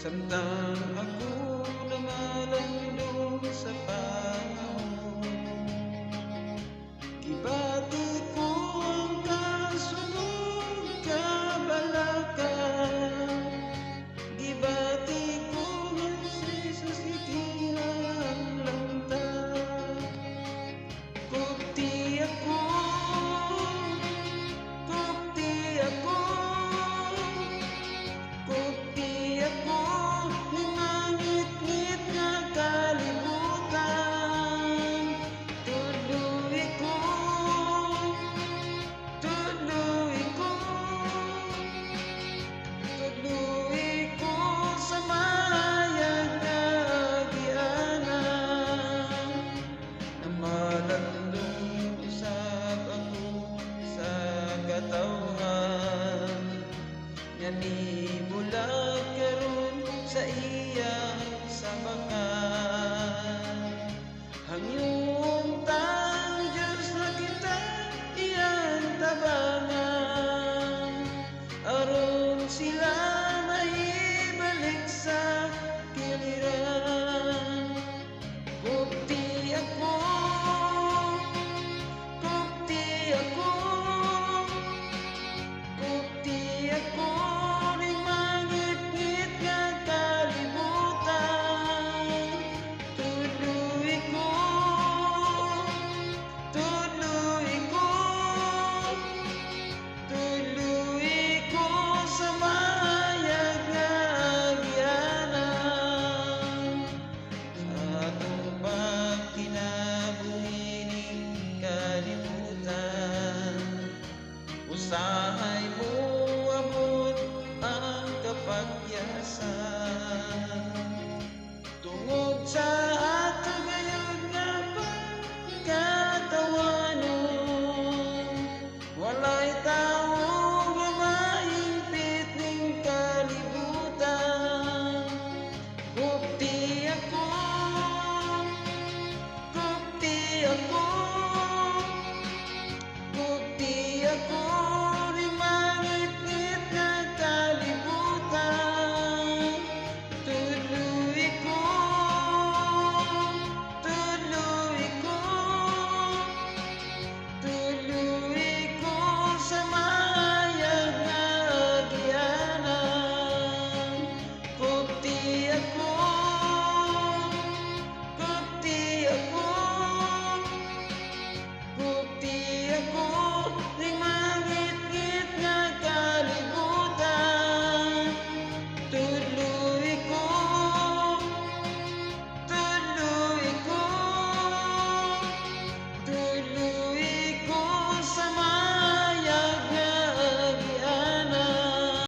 Samtang ako lumalandong sa panahon, gibati ko ang kasunod kabalakan, gibati ko ang sisasigilan lamtan. Kupti ako, kupti ako, kupti ako, ngangit-ngit nga kalibutan. Tuloy ko, tuloy ko, tuloy ko sa mayag nga agianan. Namalandong usab ako sa katawhan, nga nibulag karon sa iyang sabakan. Hangyon tang Diyos na kita iyang tabangan, aron sila maibalik sa kiliran. Kupti ako, kupti ako, kupti ako, ning mangit-ngit nga kalibutan. Tuloy ko, tuloy ko, tuloy ko sa mayag nga agianan. Sa atong pagkinabuhi ning kalibutan, usa